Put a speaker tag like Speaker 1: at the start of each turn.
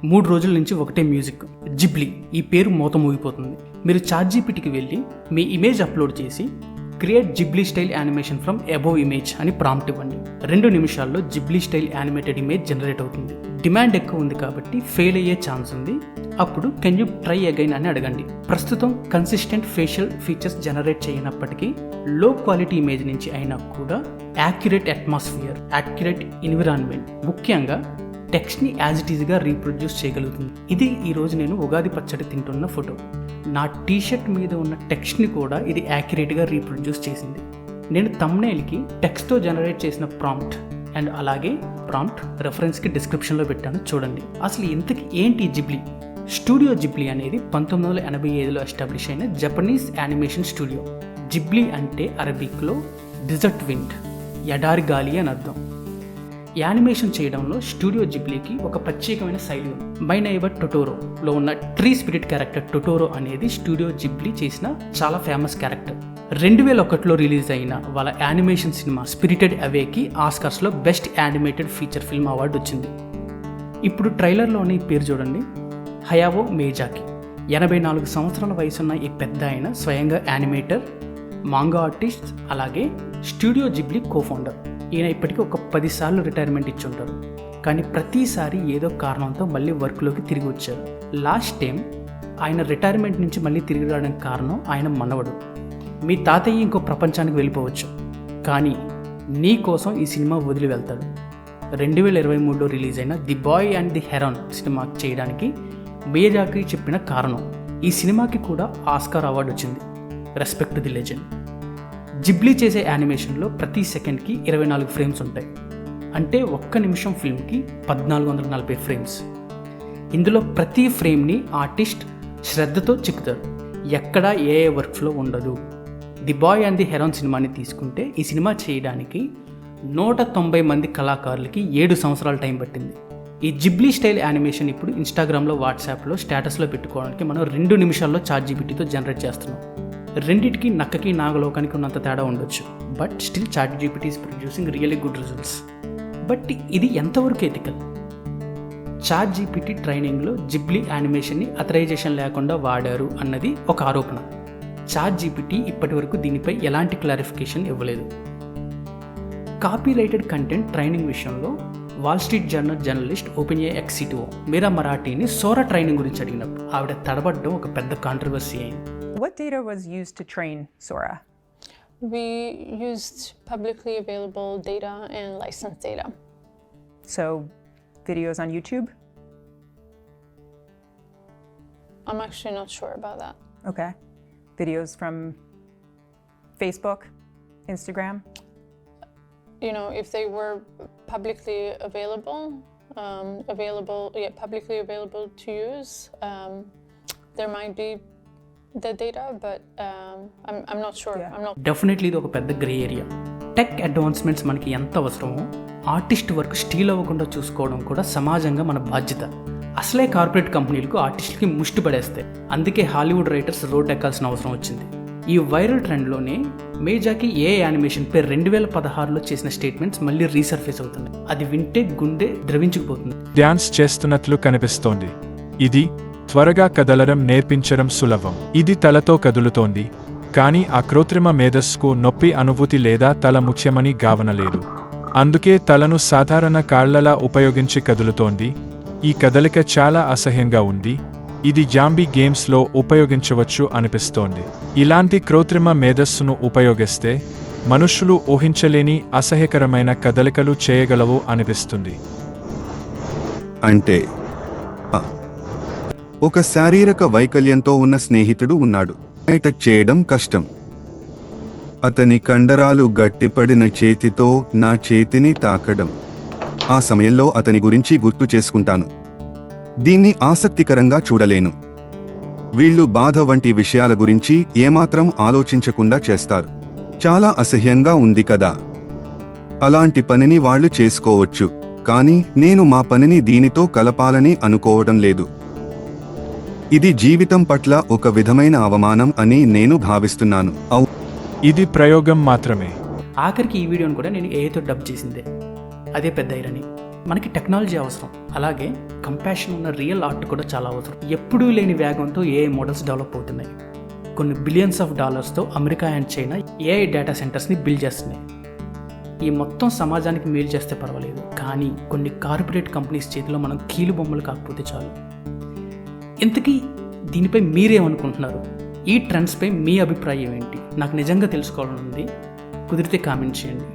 Speaker 1: 3 రోజుల నుంచి ఒకటే మ్యూజిక్. జిబ్లీ ఈ పేరు మోత మోగిపోతుంది. మీరు చాట్‌జీపీటీకి వెళ్ళి మీ ఇమేజ్ అప్లోడ్ చేసి create Ghibli style animation from above image అని ప్రాంప్ట్ ఇవ్వండి. 2 నిమిషాల్లో Ghibli style animated image generate అవుతుంది. డిమాండ్ ఎక్కువ ఉంది కాబట్టి ఫెయిల్ అయ్యే ఛాన్స్ ఉంది. అప్పుడు కెన్ యూ ట్రై అగైన్ అని అడగండి. ప్రస్తుతం కన్సిస్టెంట్ ఫేషియల్ ఫీచర్స్ జనరేట్ చేయనప్పటికీ లో క్వాలిటీ ఇమేజ్ నుంచి అయినా కూడా యాక్యురేట్ అట్మాస్ఫియర్, యాక్యురేట్ ఎన్విరాన్మెంట్, ముఖ్యంగా టెక్స్ట్ని యాజ్ ఇట్ ఈజ్గా రీప్రొడ్యూస్ చేయగలుగుతుంది. ఇది ఈరోజు నేను ఉగాది పచ్చడి తింటున్న ఫోటో. నా టీషర్ట్ మీద ఉన్న టెక్స్ట్ని కూడా ఇది యాక్యురేట్గా రీప్రొడ్యూస్ చేసింది. నేను థంబ్నెయిల్కి టెక్స్ట్తో జనరేట్ చేసిన ప్రాంప్ట్ అండ్ అలాగే ప్రాంప్ట్ రెఫరెన్స్కి డిస్క్రిప్షన్లో పెట్టాను, చూడండి. అసలు ఇంతకీ ఏంటి జిబ్లీ? స్టూడియో జిబ్లీ అనేది 1985లో ఎస్టాబ్లిష్ అయిన జపనీస్ యానిమేషన్ స్టూడియో. జిబ్లీ అంటే అరబిక్లో డిజర్ట్ విండ్, ఎడారి గాలి అని అర్థం. యానిమేషన్ చేయడంలో స్టూడియో జిబ్లీకి ఒక ప్రత్యేకమైన శైలి ఉంది. మై నైబర్ టొటోరోలో ఉన్న ట్రీ స్పిరిట్ క్యారెక్టర్ టొటోరో అనేది స్టూడియో జిబ్లీ చేసిన చాలా ఫేమస్ క్యారెక్టర్. 2001లో రిలీజ్ అయిన వాళ్ళ యానిమేషన్ సినిమా స్పిరిటెడ్ అవేకి ఆస్కార్స్లో best animated feature film award వచ్చింది. ఇప్పుడు ట్రైలర్లోని పేరు చూడండి, హయావో మియాజాకి. 84 సంవత్సరాల వయసున్న ఈ పెద్ద ఆయన స్వయంగా యానిమేటర్, మాంగా ఆర్టిస్ట్, అలాగే స్టూడియో జిబ్లీ కోఫౌండర్. ఈయన ఇప్పటికీ ఒక 10 సార్లు రిటైర్మెంట్ ఇచ్చి ఉంటారు. కానీ ప్రతిసారి ఏదో కారణంతో మళ్ళీ వర్క్లోకి తిరిగి వచ్చారు. లాస్ట్ టైం ఆయన రిటైర్మెంట్ నుంచి మళ్ళీ తిరిగి రావడానికి కారణం ఆయన మనవడు. మీ తాతయ్య ఇంకో ప్రపంచానికి వెళ్ళిపోవచ్చు, కానీ నీ కోసం ఈ సినిమా వదిలి వెళ్తాడు. 2023లో రిలీజ్ అయిన the bye and the heron cinema చేయడానికి మియాజాకి చెప్పిన కారణం. ఈ సినిమాకి కూడా ఆస్కార్ అవార్డు వచ్చింది. Respect to the legend. Ghibli చేసే యానిమేషన్లో ప్రతి సెకండ్కి 24 ఫ్రేమ్స్ ఉంటాయి. అంటే 1 నిమిషం ఫిల్మ్కి 1440 ఫ్రేమ్స్. ఇందులో ప్రతి ఫ్రేమ్ని ఆర్టిస్ట్ శ్రద్ధతో చిక్కుతారు. ఎక్కడా ఏ వర్క్ ఫ్లో ఉండదు. The bye and the heron సినిమాని తీసుకుంటే ఈ సినిమా చేయడానికి 190 మంది కళాకారులకి 7 సంవత్సరాల టైం పట్టింది. ఈ జిబ్లీ స్టైల్ యానిమేషన్ ఇప్పుడు ఇన్స్టాగ్రామ్లో, వాట్సాప్లో స్టేటస్లో పెట్టుకోవడానికి మనం 2 నిమిషాల్లో చాట్‌జీపీటీతో జనరేట్ చేస్తున్నాం. రెండిటికి నక్కకి నాగలోకానికి ఉన్నంత తేడా ఉండొచ్చు, but still ChatGPT is producing really good results. But ఇది ఎంతవరకు ఎథికల్? చాట్‌జీపీటీ ట్రైనింగ్లో జిబ్లీ యానిమేషన్ని అథరైజేషన్ లేకుండా వాడారు అన్నది ఒక ఆరోపణ. చాట్‌జీపీటీ ఇప్పటి వరకు దీనిపై ఎలాంటి క్లారిఫికేషన్ ఇవ్వలేదు. కాపీరైటెడ్ కంటెంట్ ట్రైనింగ్ విషయంలో Wall Street Journal journalist OpenAI ex CTO Mira మరాఠీని సోరా ట్రైనింగ్ గురించి అడిగినప్పుడు ఆవిడ తడబడ్డం ఒక పెద్ద కాంట్రవర్సీ అయింది.
Speaker 2: What data was used to train Sora?
Speaker 3: We used publicly available data and licensed data.
Speaker 2: So, videos on YouTube?
Speaker 3: I'm actually not sure about that.
Speaker 2: Okay. Videos from Facebook, Instagram?
Speaker 3: You know, if they were publicly available, publicly available to use, there might be the data, but I'm not sure.
Speaker 2: Yeah.
Speaker 3: I'm not.
Speaker 1: Definitely ఇది ఒక పెద్ద grey area. Tech advancements మనకి ఎంత అవసరమో artist work steel అవ్వకుండా చూసుకోవడం కూడా సమాజంగా మన బాధ్యత. అసలే కార్పొరేట్ కంపెనీలకు ఆర్టిస్టులకి ముష్టి పడేస్తాయి. అందుకే హాలీవుడ్ రైటర్స్ రోడ్ ఎక్కాల్సిన అవసరం వచ్చింది. ఈ వైరల్ ట్రెండ్లోనే మియాజాకి ఏ యానిమేషన్పై 2016లో చేసిన స్టేట్మెంట్స్ మళ్ళీ రీసర్ఫేస్ అవుతుంది. అది వింటే గుండె ద్రవించుకుపోతుంది.
Speaker 4: డ్యాన్స్ చేస్తున్నట్లు కనిపిస్తోంది. ఇది త్వరగా కదలడం నేర్పించడం సులభం. ఇది తలతో కదులుతోంది, కానీ ఆ కృత్రిమ మేధస్సుకు నొప్పి అనుభూతి లేదా తల ముఖ్యమని భావన లేదు. అందుకే తలను సాధారణ కాళ్లలా ఉపయోగించి కదులుతోంది. ఈ కదలిక చాలా అసహ్యంగా ఉంది. ఇది జాంబీ గేమ్స్లో ఉపయోగించవచ్చు అనిపిస్తోంది. ఇలాంటి కృత్రిమ మేధస్సును ఉపయోగిస్తే మనుషులు ఊహించలేని అసహ్యకరమైన కదలికలు చేయగలవు అనిపిస్తుంది.
Speaker 5: అంటే ఒక శారీరక వైకల్యంతో ఉన్న స్నేహితుడు ఉన్నాడు. టచ్ చేయడం కష్టం. అతని కండరాలు గట్టిపడిన చేతితో నా చేతిని తాకడం. ఆ సమయంలో అతని గురించి గుర్తు చేసుకుంటాను. దీన్ని ఆసక్తికరంగా చూడలేను. వీళ్ళు బాధ వంటి విషయాల గురించి ఏమాత్రం ఆలోచించకుండా చేస్తారు. చాలా అసహ్యంగా ఉంది కదా. అలాంటి పనిని వాళ్ళు చేసుకోవచ్చు, కానీ నేను మా పనిని దీనితో కలపాలని అనుకోవడం లేదు. ఇది జీవితం పట్ల ఒక విధమైన అవమానం అని నేను భావిస్తున్నాను.
Speaker 4: ఇది ప్రయోగం మాత్రమే.
Speaker 1: ఆఖరికి ఈ వీడియోని కూడా నేను ఏఐతో డబ్ చేసిందే. అదే పెద్ద ఐరనీ. మనకి టెక్నాలజీ అవసరం, అలాగే కంపాషన్ ఉన్న రియల్ ఆర్ట్ కూడా చాలా అవసరం. ఎప్పుడూ లేని వేగంతో ఏఐ మోడల్స్ డెవలప్ అవుతున్నాయి. కొన్ని బిలియన్స్ ఆఫ్ డాలర్స్తో America and China AI data సెంటర్స్ని బిల్డ్ చేస్తున్నాయి. ఈ మొత్తం సమాజానికి మేలు చేస్తే పర్వాలేదు, కానీ కొన్ని కార్పొరేట్ కంపెనీస్ చేతిలో మనం కీలు బొమ్మలు కాకపోతే చాలు. ఇంతకీ దీనిపై మీరేమనుకుంటున్నారు? ఈ ట్రెండ్స్పై మీ అభిప్రాయం ఏంటి? నాకు నిజంగా తెలుసుకోవాలని ఉంది. కుదిరితే కామెంట్ చేయండి.